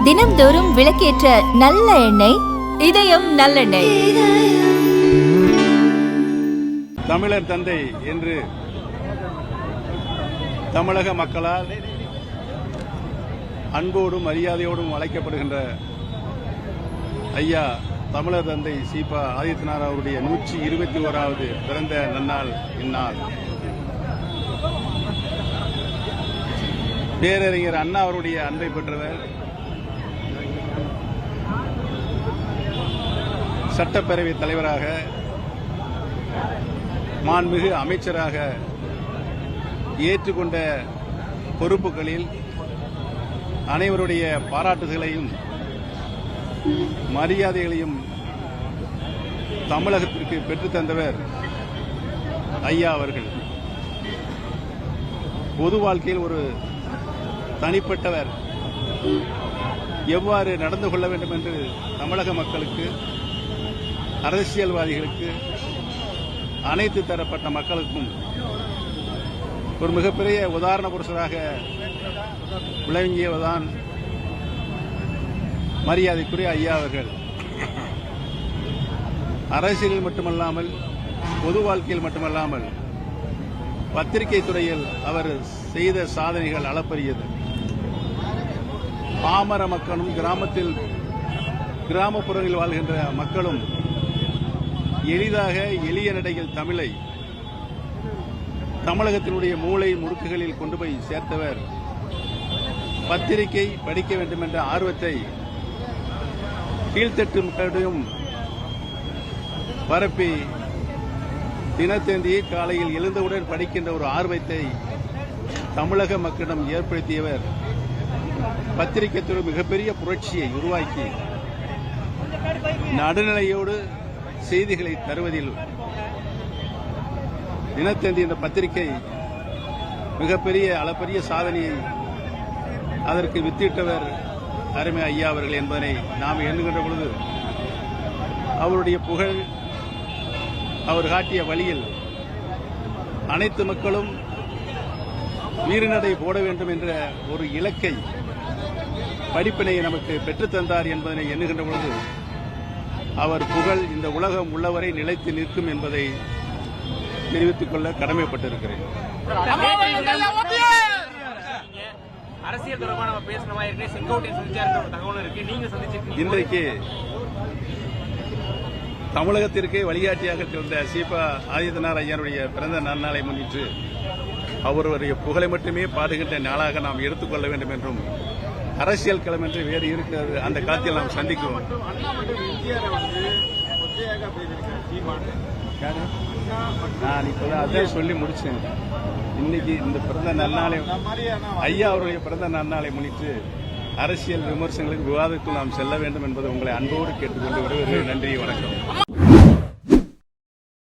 தினம்தோறும் விளக்கேற்ற நல்ல எண்ணெய் இதயம் நல்லெண்ணெய். தமிழர் தந்தை என்று தமிழக மக்களால் அன்போடும் மரியாதையோடும் அழைக்கப்படுகின்ற ஐயா தமிழர் தந்தை சீபா ஆதித்யநாத் அவருடைய 121வது பிறந்த நன்னாள் இந்நாள். பேரறிஞர் அண்ணா அவருடைய அன்பை பெற்றவர். சட்டப்பேரவை தலைவராக, மாண்புமிகு அமைச்சராக ஏற்றுக்கொண்ட பொறுப்புகளில் அனைவருடைய பாராட்டுதலையும் மரியாதைகளையும் தமிழகத்திற்கு பெற்றுத் தந்தவர் ஐயா அவர்கள். பொது வாழ்க்கையில் ஒரு தனிப்பட்டவர் எவ்வாறு நடந்து கொள்ள வேண்டும் என்று தமிழக மக்களுக்கு, அரசியல்வாதிகளுக்கு, அனைத்து தரப்பட்ட மக்களுக்கும் ஒரு மிகப்பெரிய உதாரண புருஷராக விளங்கியவர்தான் மரியாதைக்குரிய ஐயா அவர்கள். அரசியலில் மட்டுமல்லாமல், பொது வாழ்க்கையில் மட்டுமல்லாமல், பத்திரிகை துறையில் அவர் செய்த சாதனைகள் அளப்பரியது. பாமர மக்களும் கிராமப்புறங்களில் வாழ்கின்ற மக்களும் எளிதாக எளிய நடையில் தமிழை தமிழகத்தினுடைய மூலை முடுக்குகளில் கொண்டு போய் சேர்த்தவர். பத்திரிகை படிக்க வேண்டும் என்ற ஆர்வத்தை கீழ்த்தட்டு மக்களிடம் பரப்பி தினத்தந்தி காலையில் எழுந்தவுடன் படிக்கின்ற ஒரு ஆர்வத்தை தமிழக மக்களிடம் ஏற்படுத்தியவர். பத்திரிகை துறை மிகப்பெரிய புரட்சியை உருவாக்கி நடுநிலையோடு செய்திகளை தருவதில் தினத்தந்தி இந்த பத்திரிகை மிகப்பெரிய அளப்பரிய சாதனையை அதற்கு வித்திட்டவர் அருமை ஐயா அவர்கள் என்பதனை நாம் எண்ணுகின்ற பொழுது அவருடைய புகழ், அவர் காட்டிய வழியில் அனைத்து மக்களும் வீறுநடை போட வேண்டும் என்ற ஒரு இலக்கை, படிப்பினை நமக்கு பெற்றுத்தந்தார் என்பதனை எண்ணுகின்ற பொழுது அவர் புகழ் இந்த உலகம் உள்ளவரை நிலைத்து நிற்கும் என்பதை தெரிவித்துக் கொள்ள கடமைப்பட்டிருக்கிறேன். அரசியல் தொடர்பான பேசினவா செங்கோட்டையன் சந்திச்சார் தகவல் இருக்கு. நீங்க சந்திச்சிருக்கீங்க. இன்றைக்கு தமிழகத்திற்கு வழிகாட்டியாக இருந்த சீபா ஆதித்யநாத் ஐயாருடைய பிறந்த நன்னாளை முன்னிட்டு அவருடைய புகழை மட்டுமே பாடுகின்ற நாளாக நாம் எடுத்துக்கொள்ள வேண்டும் என்றும், அரசியல் களம் என்று வேறு இருக்கிறது, அந்த காலத்தில் நாம் சந்திக்கிறோம். நான் இப்பதான் அதான் சொல்லி முடிச்சேன். இன்னைக்கு இந்த பிறந்த நன்னாளை, ஐயா அவருடைய பிறந்த நன்னாளை முன்னிட்டு அரசியல் விமர்சனங்களுக்கு, விவாதத்தில் நாம் செல்ல வேண்டும் என்பதை உங்களை அன்போடு கேட்டுக்கொண்டு வருகிறேன். நன்றி, வணக்கம்.